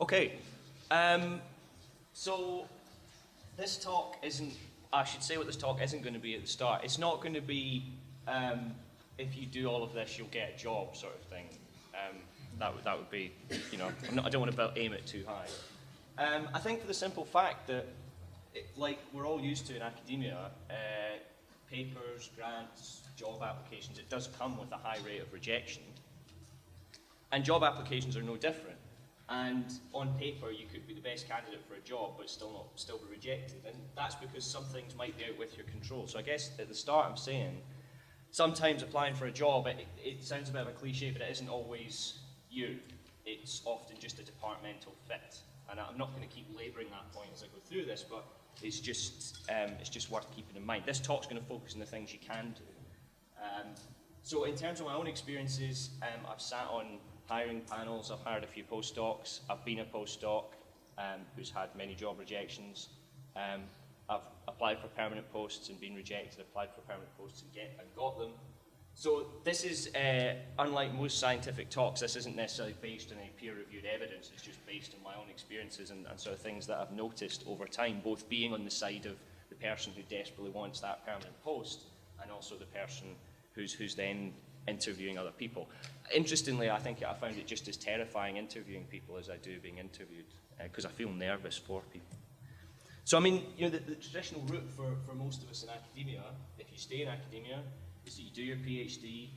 Okay, so this talk isn't, I should say what this talk isn't going to be at the start. It's not going to be, if you do all of this, you'll get a job sort of thing. That would be, you know, I don't want to aim it too high. I think for the simple fact that, like we're all used to in academia, papers, grants, job applications, it does come with a high rate of rejection. And job applications are no different. And on paper, you could be the best candidate for a job, but still be rejected. And that's because some things might be out with your control. So I guess at the start I'm saying, sometimes applying for a job, it sounds a bit of a cliche, but it isn't always you. It's often just a departmental fit. And I'm not going to keep labouring that point as I go through this, but it's just worth keeping in mind. This talk's going to focus on the things you can do. So in terms of my own experiences, I've sat on hiring panels, I've hired a few postdocs, I've been a postdoc who's had many job rejections. I've applied for permanent posts and been rejected, applied for permanent posts and got them. So this is, unlike most scientific talks, this isn't necessarily based on any peer-reviewed evidence, it's just based on my own experiences and sort of things that I've noticed over time, both being on the side of the person who desperately wants that permanent post and also the person who's then interviewing other people. Interestingly, I think I found it just as terrifying interviewing people as I do being interviewed, because I feel nervous for people. So I mean, you know, the traditional route for most of us in academia, if you stay in academia, is that you do your PhD,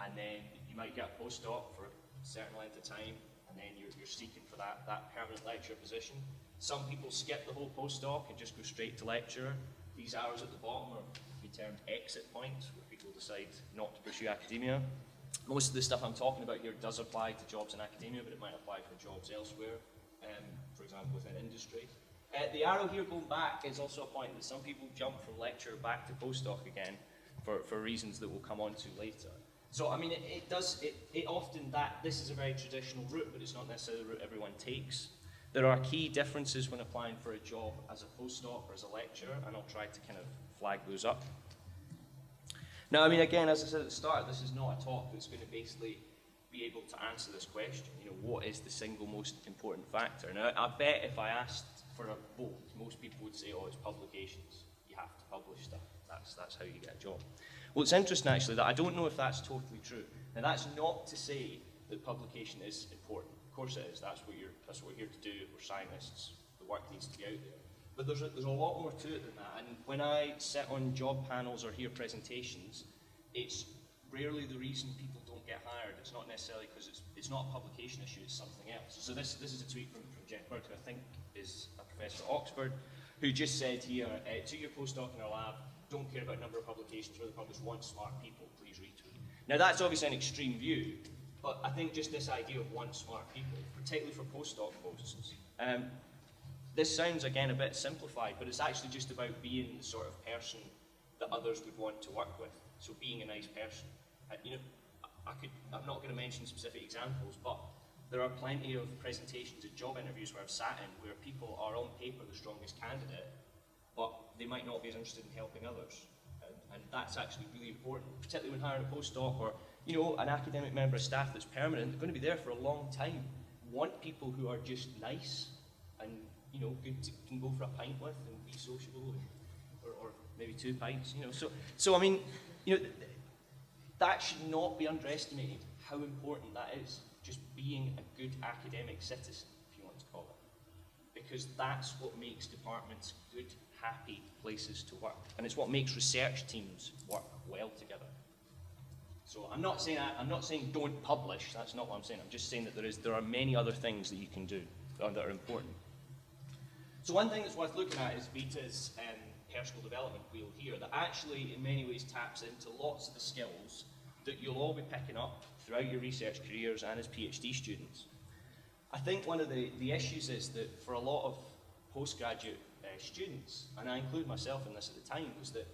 and then you might get a postdoc for a certain length of time, and then you're seeking for that permanent lecturer position. Some people skip the whole postdoc and just go straight to lecturer. These arrows at the bottom are termed exit points, where people decide not to pursue academia. Most of the stuff I'm talking about here does apply to jobs in academia, but it might apply for jobs elsewhere, for example within industry. The arrow here going back is also a point that some people jump from lecturer back to postdoc again for reasons that we'll come on to later. So I mean, this is a very traditional route, but it's not necessarily the route everyone takes. There are key differences when applying for a job as a postdoc or as a lecturer, and I'll try to kind of flag those up. Now, I mean, again, as I said at the start, this is not a talk that's going to basically be able to answer this question. You know, what is the single most important factor? Now, I bet if I asked for a vote, most people would say, oh, it's publications. You have to publish stuff. That's how you get a job. Well, it's interesting, actually, that I don't know if that's totally true. Now, that's not to say that publication is important. Of course it is. That's what we're here to do. We're scientists. The work needs to be out there. But there's a lot more to it than that. And when I sit on job panels or hear presentations, it's rarely the reason people don't get hired. It's not necessarily because it's not a publication issue, it's something else. So this is a tweet from Jeff Bird, who I think is a professor at Oxford, who just said here, to your postdoc in our lab, don't care about number of publications, really publish one smart people, please retweet. Now that's obviously an extreme view, but I think just this idea of one smart people, particularly for postdoc posts, this sounds again a bit simplified, but it's actually just about being the sort of person that others would want to work with. So being a nice person. You know, I'm not going to mention specific examples, but there are plenty of presentations at job interviews where I've sat in where people are on paper the strongest candidate, but they might not be as interested in helping others. And that's actually really important, particularly when hiring a postdoc or, you know, an academic member of staff that's permanent. They're going to be there for a long time. Want people who are just nice and, you know, can go for a pint with and be sociable, or maybe 2 pints, you know. So I mean, you know, that should not be underestimated, how important that is, just being a good academic citizen, if you want to call it. Because that's what makes departments good, happy places to work. And it's what makes research teams work well together. So I'm not saying don't publish, that's not what I'm saying. I'm just saying that there are many other things that you can do that are important. So one thing that's worth looking at is Vita's personal development wheel here, that actually in many ways taps into lots of the skills that you'll all be picking up throughout your research careers and as PhD students. I think one of the issues is that for a lot of postgraduate students, and I include myself in this at the time, was that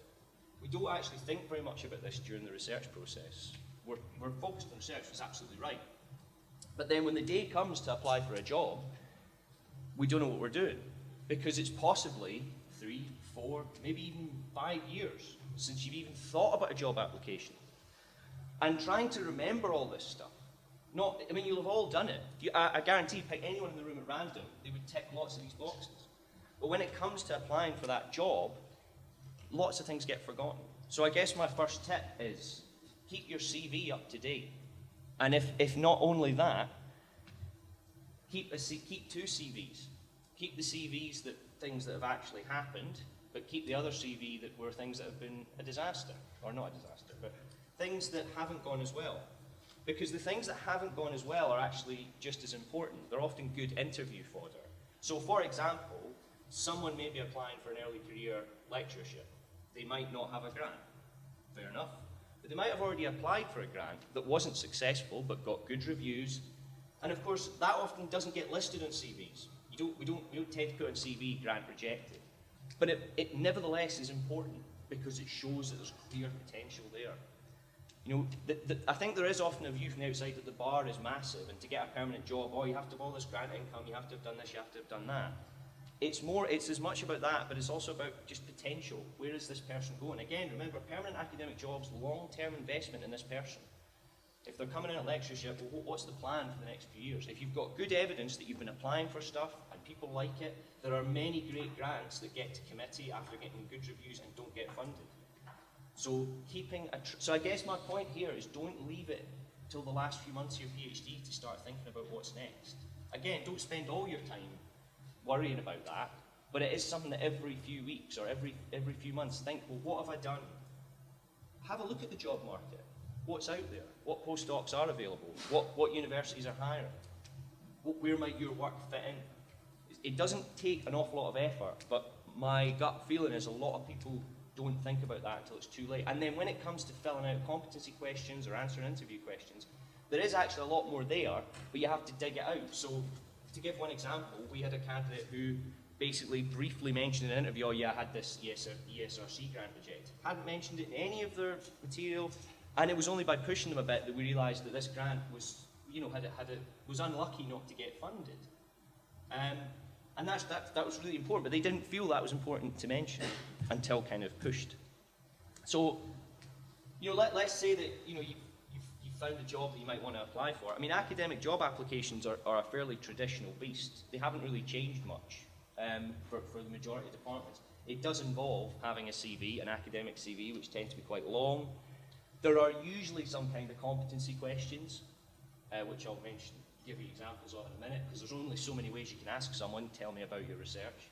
we don't actually think very much about this during the research process. We're focused on research, that's absolutely right. But then when the day comes to apply for a job, we don't know what we're doing, because it's possibly 3, 4, maybe even 5 years since you've even thought about a job application. And trying to remember all this stuff I mean, you'll have all done it. I guarantee, pick anyone in the room at random, they would tick lots of these boxes. But when it comes to applying for that job, lots of things get forgotten. So I guess my first tip is keep your CV up to date. And if not only that, keep two CVs. Keep the CVs that things that have actually happened, but keep the other CV that were things that have been a disaster, or not a disaster, but things that haven't gone as well. Because the things that haven't gone as well are actually just as important. They're often good interview fodder. So for example, someone may be applying for an early career lectureship. They might not have a grant. Fair enough. But they might have already applied for a grant that wasn't successful but got good reviews. And of course, that often doesn't get listed on CVs. We don't tend to put on CV grant rejected. But it nevertheless is important because it shows that there's clear potential there. You know, I think there is often a view from the outside that the bar is massive, and to get a permanent job, oh, you have to have all this grant income, you have to have done this, you have to have done that. It's as much about that, but it's also about just potential. Where is this person going? Again, remember, permanent academic jobs, long-term investment in this person. If they're coming in at lectureship, well, what's the plan for the next few years? If you've got good evidence that you've been applying for stuff and people like it, there are many great grants that get to committee after getting good reviews and don't get funded. So so I guess my point here is don't leave it till the last few months of your PhD to start thinking about what's next. Again, don't spend all your time worrying about that, but it is something that every few weeks or every few months think, well, what have I done? Have a look at the job market. What's out there? What postdocs are available? What universities are hiring? Where might your work fit in? It doesn't take an awful lot of effort, but my gut feeling is a lot of people don't think about that until it's too late. And then when it comes to filling out competency questions or answering interview questions, there is actually a lot more there, but you have to dig it out. So to give one example, we had a candidate who basically briefly mentioned in an interview, oh yeah, I had this ESRC grant rejected. Hadn't mentioned it in any of their material, and it was only by pushing them a bit that we realised that this grant was, you know, was unlucky not to get funded. And that was really important, but they didn't feel that was important to mention until kind of pushed. So, you know, let's say that, you know, you've found a job that you might want to apply for. I mean, academic job applications are a fairly traditional beast. They haven't really changed much for the majority of departments. It does involve having a CV, an academic CV, which tends to be quite long. There are usually some kind of competency questions, which I'll give you examples of in a minute, because there's only so many ways you can ask someone, tell me about your research.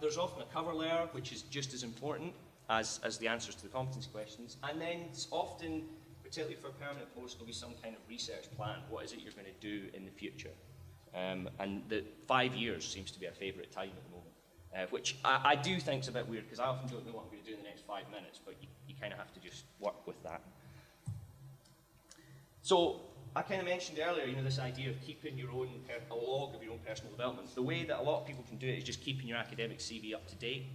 There's often a cover letter, which is just as important as the answers to the competency questions. And then it's often, particularly for a permanent post, there'll be some kind of research plan. What is it you're going to do in the future? And the 5 years seems to be a favourite time at the moment, which I do think is a bit weird, because I often don't know what I'm going to do in the next 5 minutes, but you kind of have to just work with that. So I kind of mentioned earlier, you know, this idea of keeping your own a log of your own personal development. The way that a lot of people can do it is just keeping your academic CV up to date.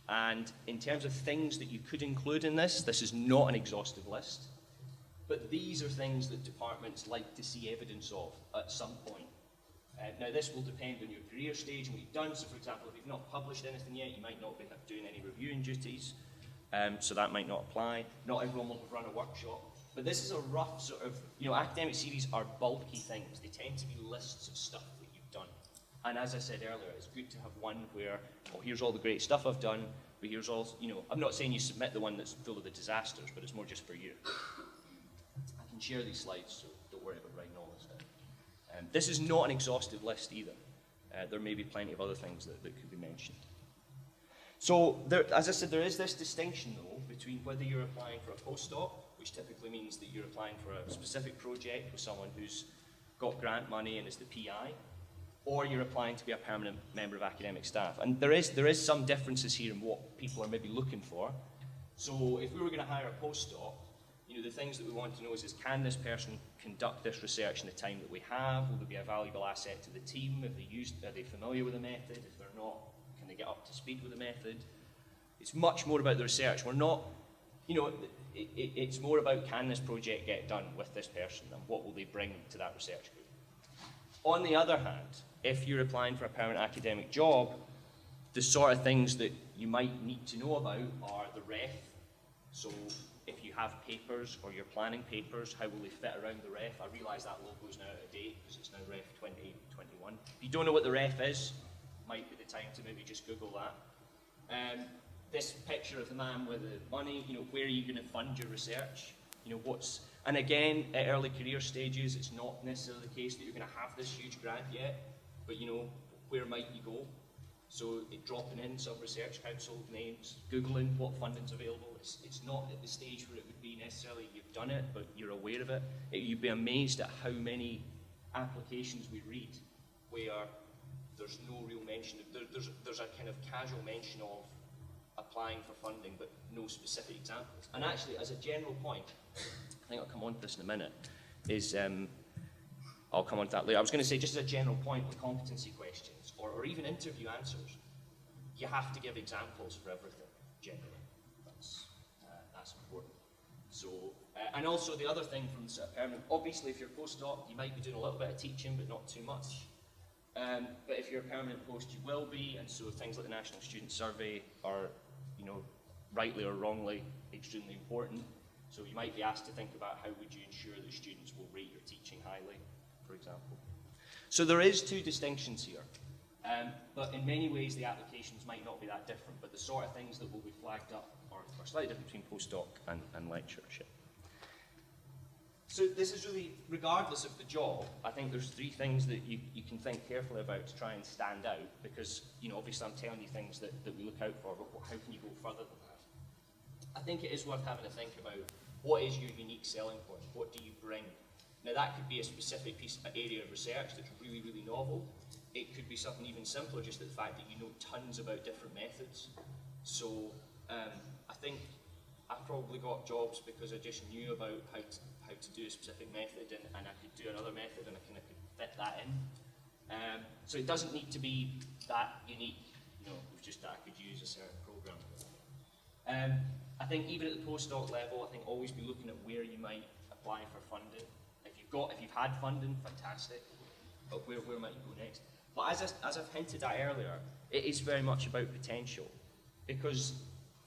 And in terms of things that you could include in this is not an exhaustive list, but these are things that departments like to see evidence of at some point. Now, this will depend on your career stage and what you've done. So, for example, if you've not published anything yet, you might not be doing any reviewing duties, so that might not apply. Not everyone will have run a workshop. But this is a rough sort of, you know, academic CVs are bulky things. They tend to be lists of stuff that you've done. And as I said earlier, it's good to have one where, oh, here's all the great stuff I've done, but here's all, you know, I'm not saying you submit the one that's full of the disasters, but it's more just for you. I can share these slides, so don't worry about writing all this down. This is not an exhaustive list either. There may be plenty of other things that could be mentioned. So, as I said, there is this distinction, though, between whether you're applying for a postdoc, which typically means that you're applying for a specific project with someone who's got grant money and is the PI, or you're applying to be a permanent member of academic staff. And there is some differences here in what people are maybe looking for. So if we were going to hire a postdoc, you know, the things that we want to know is can this person conduct this research in the time that we have? Will they be a valuable asset to the team? Are they familiar with the method? If they're not, can they get up to speed with the method? It's much more about the research. We're not, you know, it's more about can this project get done with this person and what will they bring to that research group. On the other hand, if you're applying for a permanent academic job, the sort of things that you might need to know about are the ref. So if you have papers or you're planning papers, how will they fit around the ref? I realise that logo is now out of date because it's now ref 2021. If you don't know what the ref is, might be the time to maybe just Google that. This picture of the man with the money, where are you going to fund your research? And again, at early career stages, it's not necessarily the case that you're going to have this huge grant yet, but where might you go? So dropping in some research council names, Googling what funding's available. It's not at the stage where it would be necessarily you've done it, but you're aware of it. You'd be amazed at how many applications we read where there's no real mention of, there's a kind of casual mention of applying for funding, but no specific examples. And actually, as a general point, I think I'll come on to this in a minute, I'll come on to that later. I was going to say, just as a general point with competency questions, or even interview answers, you have to give examples for everything, generally. That's important. So, and also the other thing from sort of permanent, obviously if you're a postdoc, you might be doing a little bit of teaching, but not too much. But if you're a permanent post, you will be, and so things like the National Student Survey are, rightly or wrongly, extremely important. So you might be asked to think about how would you ensure that students will rate your teaching highly, for example. So there is two distinctions here, but in many ways the applications might not be that different, but the sort of things that will be flagged up are slightly different between postdoc and lectureship. So this is really, regardless of the job, I think there's three things that you can think carefully about to try and stand out, because obviously I'm telling you things that we look out for, but how can you go further than that? I think it is worth having to think about what is your unique selling point, what do you bring? Now that could be a specific area of research that's really, really novel. It could be something even simpler, just the fact that you know tons about different methods. So I think I probably got jobs because I just knew about how to do a specific method, and I could do another method and I kind of could fit that in. So it doesn't need to be that unique, it's just that I could use a certain program. I think even at the postdoc level, I think always be looking at where you might apply for funding. If you've had funding, fantastic, but where might you go next? But as I've hinted at earlier, it is very much about potential, because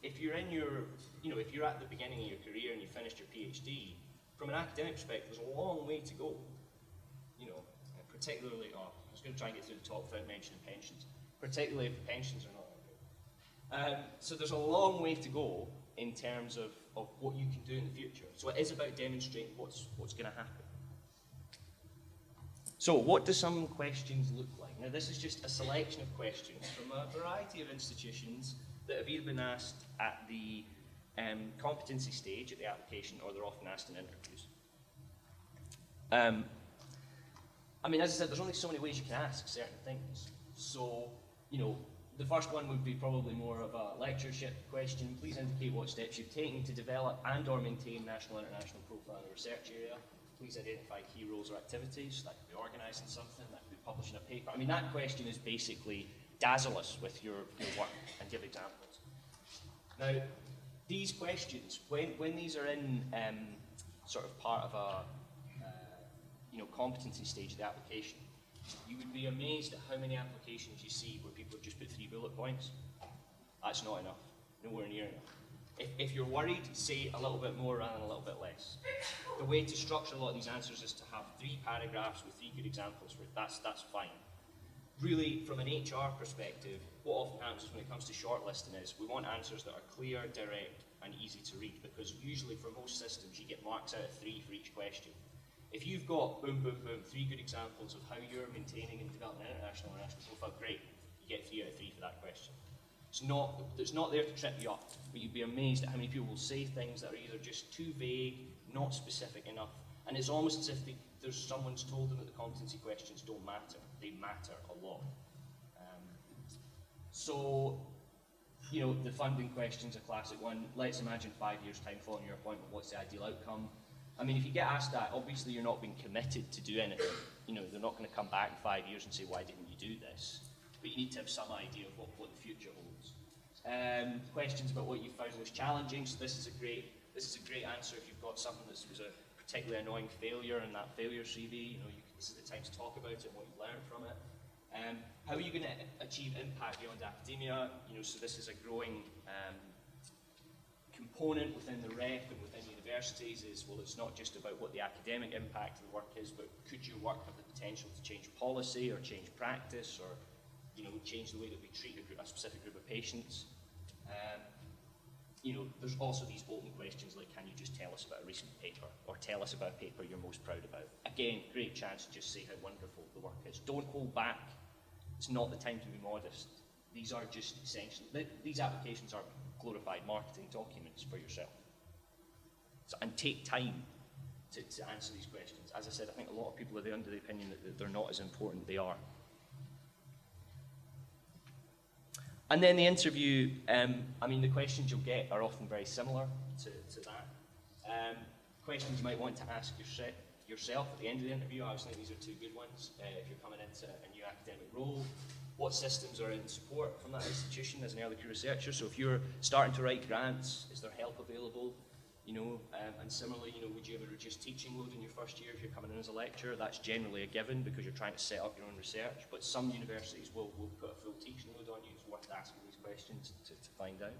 if you're in if you're at the beginning of your career and you finished your PhD, from an academic perspective, there's a long way to go. Particularly, I was going to try and get through the talk without mentioning pensions, particularly if the pensions are not that good. So there's a long way to go in terms of what you can do in the future. So it is about demonstrating what's going to happen. So what do some questions look like? Now this is just a selection of questions from a variety of institutions that have either been asked at the competency stage at the application, or they're often asked in interviews. As I said, there's only so many ways you can ask certain things. So, the first one would be probably more of a lectureship question. Please indicate what steps you've taken to develop and or maintain national and international profile in the research area. Please identify key roles or activities. That could be organising something, that could be publishing a paper. That question is basically dazzle us with your work and give examples. Now, these questions, when these are in sort of part of a competency stage of the application, you would be amazed at how many applications you see where people have just put 3 bullet points. That's not enough, nowhere near enough. If you're worried, say a little bit more rather than a little bit less. The way to structure a lot of these answers is to have 3 paragraphs with 3 good examples for it. That's fine. Really, from an HR perspective, what often happens is when it comes to shortlisting is we want answers that are clear, direct, and easy to read, because usually for most systems you get marks out of 3 for each question. If you've got boom, boom, boom, 3 good examples of how you're maintaining and developing an international or national profile, great, you get 3 out of 3 for that question. It's not there to trip you up, but you'd be amazed at how many people will say things that are either just too vague, not specific enough, and it's almost as if someone's told them that the competency questions don't matter. They matter a lot. The funding question's a classic one. Let's imagine 5 years' time following your appointment, what's the ideal outcome? If you get asked that, obviously you're not being committed to do anything. They're not going to come back in 5 years and say, why didn't you do this? But you need to have some idea of what the future holds. Questions about what you found most challenging. So this is a great answer if you've got something that was a particularly annoying failure in that failure CV. This is the time to talk about it and what you've learned from it. How are you going to achieve impact beyond academia? So this is a growing component within the rep and within universities is, well, it's not just about what the academic impact of the work is, but could your work have the potential to change policy or change practice or, you know, change the way that we treat a specific group of patients? You know, there's also these open questions like, can you just tell us about a recent paper, or tell us about a paper you're most proud about? Again, great chance to just say how wonderful the work is. Don't hold back. It's not the time to be modest. These are just essentially, these applications are glorified marketing documents for yourself. So, and take time to answer these questions. As I said, I think a lot of people are under the opinion that they're not as important. They are. And then the interview, I mean, the questions you'll get are often very similar to that. Questions you might want to ask yourself at the end of the interview. I always think these are two good ones if you're coming into a new academic role. What systems are in support from that institution as an early career researcher? So if you're starting to write grants, is there help available? You know, and similarly, you know, would you have a reduced teaching load in your first year if you're coming in as a lecturer? That's generally a given because you're trying to set up your own research, but some universities will put a full teaching load on you. It's worth asking these questions to find out.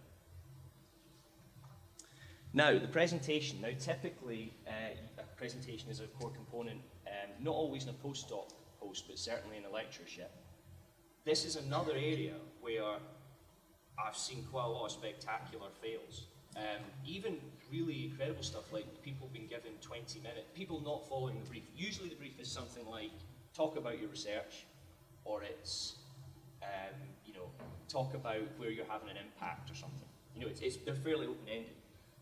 Now, the presentation. Now, typically, a presentation is a core component, not always in a postdoc post, but certainly in a lectureship. This is another area where I've seen quite a lot of spectacular fails. Even really incredible stuff like people being given 20 minutes, people not following the brief. Usually the brief is something like, talk about your research, or it's, you know, talk about where you're having an impact or something. You know, they're fairly open-ended.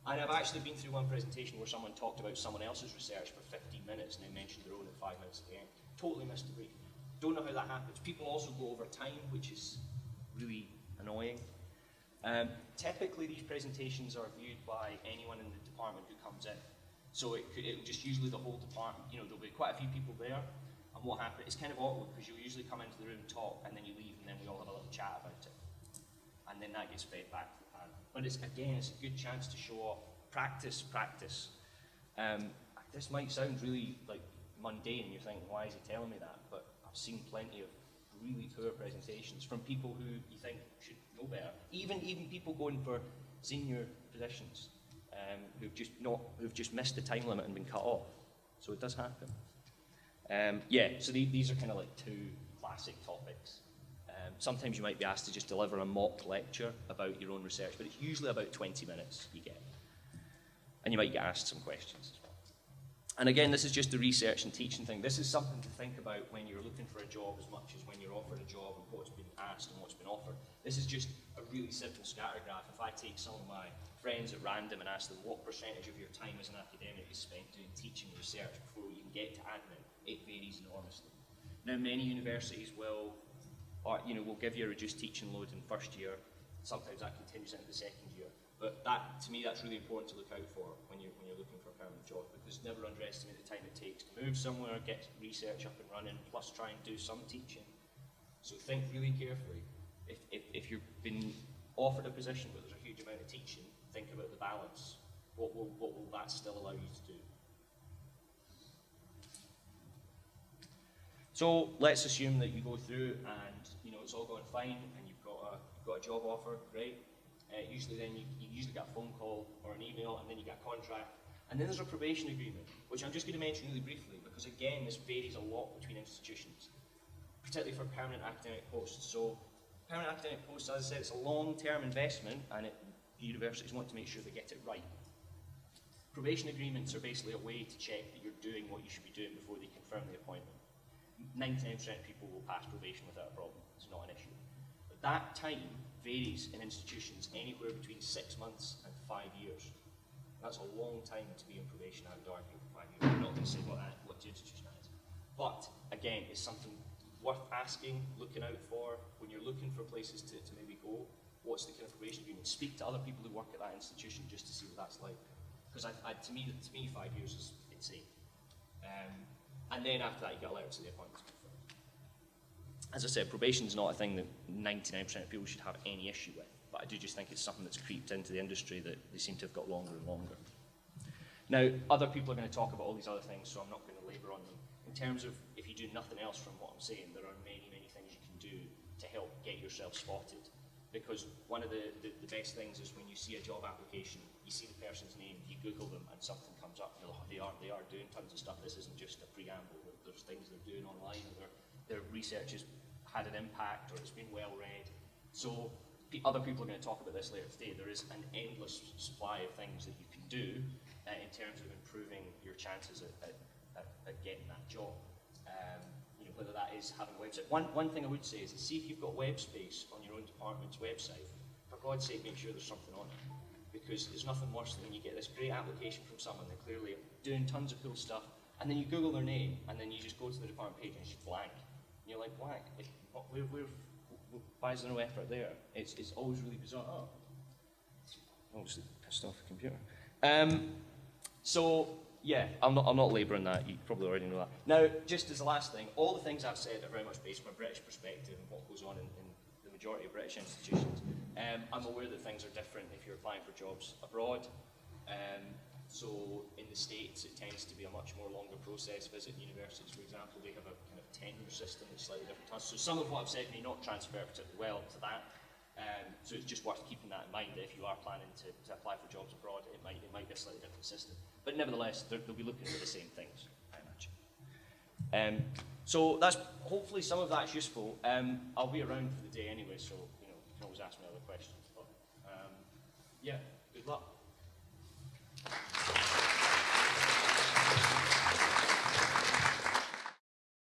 And I've actually been through one presentation where someone talked about someone else's research for 15 minutes and they mentioned their own at 5 minutes at the end. Totally missed the brief. Don't know how that happens. People also go over time, which is really annoying. Typically, these presentations are viewed by anyone in the department who comes in. So it'll just usually the whole department, you know, there'll be quite a few people there. And what happens, it's kind of awkward because you'll usually come into the room, talk, and then you leave, and then we all have a little chat about it. And then that gets fed back to the panel. But it's a good chance to show off. Practice. This might sound really like mundane, and you're thinking, why is he telling me that? But I've seen plenty of really poor presentations from people who you think should know better. Even people going for senior positions who've just missed the time limit and been cut off. So it does happen. Yeah, so these are kind of like two classic topics. Sometimes you might be asked to just deliver a mock lecture about your own research, but it's usually about 20 minutes you get. And you might get asked some questions as well. And again, this is just the research and teaching thing. This is something to think about when you're looking for a job as much as when you're offered a job and what's been asked and what's been offered. This is just a really simple scatter graph. If I take some of my friends at random and ask them what percentage of your time as an academic is spent doing teaching and research before you can get to admin, it varies enormously. Now, many universities will give you a reduced teaching load in first year. Sometimes that continues into the second year. But that, to me, that's really important to look out for when you're looking for a permanent job, because never underestimate the time it takes to move somewhere, get research up and running, plus try and do some teaching. So think really carefully. If you've been offered a position where there's a huge amount of teaching, think about the balance. What will that still allow you to do? So let's assume that you go through and it's all going fine and you've got a job offer, great. Usually then you usually get a phone call or an email, and then you get a contract, and then there's a probation agreement, which I'm just going to mention really briefly because again this varies a lot between institutions, particularly for permanent academic posts. So permanent academic posts, as I said, it's a long-term investment, and the universities want to make sure they get it right. Probation agreements are basically a way to check that you're doing what you should be doing before they confirm the appointment. 99% of people will pass probation without a problem. It's not an issue. But that time varies in institutions anywhere between 6 months and 5 years. That's a long time to be in probation, I would argue, for 5 years. I'm not going to say what the institution is. But again, it's something worth asking, looking out for, when you're looking for places to maybe go. What's the kind of probation agreement? Speak to other people who work at that institution just to see what that's like. Because to me, 5 years is insane. And then after that, you get alerted to the appointments. As I said, probation is not a thing that 99% of people should have any issue with, but I do just think it's something that's creeped into the industry that they seem to have got longer and longer. Now, other people are going to talk about all these other things, so I'm not going to labour on them. In terms of if you do nothing else from what I'm saying, there are many, many things you can do to help get yourself spotted. Because one of the best things is when you see a job application, you see the person's name, you Google them, and something comes up. And you're like, they are doing tons of stuff. This isn't just a preamble. There's things they're doing online, or their research has had an impact, or it's been well read. So other people are going to talk about this later today. There is an endless supply of things that you can do in terms of improving your chances at getting that job. Whether that is having a website. One thing I would say is to see if you've got web space on your own department's website. For God's sake, make sure there's something on it. Because there's nothing worse than when you get this great application from someone, they're clearly doing tons of cool stuff, and then you Google their name, and then you just go to the department page and it's just blank. And you're like, blank? Like, why is there no effort there? It's always really bizarre. Oh, obviously pissed off the computer. Yeah, I'm not labouring that. You probably already know that. Now, just as the last thing, all the things I've said are very much based from a British perspective and what goes on in the majority of British institutions. I'm aware that things are different if you're applying for jobs abroad. So in the States, it tends to be a much more longer process. Visit universities, for example, they have a kind of tenure system that's slightly different to us. So some of what I've said may not transfer particularly well to that. So it's just worth keeping that in mind that if you are planning to apply for jobs abroad, it might be a slightly different system. But nevertheless, they'll be looking for the same things, I imagine. So that's hopefully some of that's useful. I'll be around for the day anyway, so you can always ask me other questions. But yeah, good luck.